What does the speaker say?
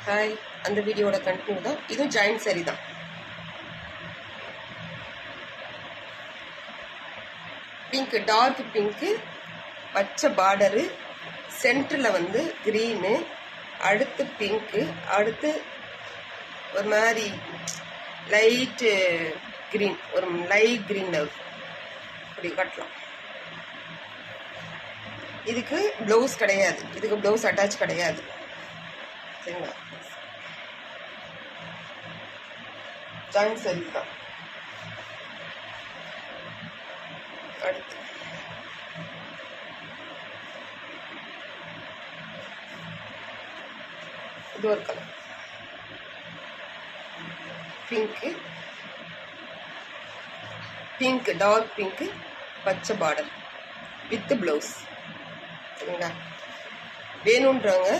Hi, அந்த வீடியோட continue தான். இதுவும் ஜாயிண்ட் saree தான். பிங்க், டார்க் பிங்க்கு, பச்சை பார்டரு, சென்டரில் வந்து க்ரீனு, அடுத்து பிங்க்கு, அடுத்து ஒரு மாதிரி லைட்டு க்ரீன், ஒரு லைட் க்ரீன் இப்படி கட்டலாம். இதுக்கு ப்ளவுஸ் கிடையாது, இதுக்கு ப்ளவுஸ் அட்டாச் கிடையாது. சரிங்களா? ஜாயிண்ட் saree தான். அடுத்து இது ஒரு colour pink, pink dark pink, பச்சை பார்டர் வித் ப்ளவுஸ். சரிங்களா? வேணுன்றவங்க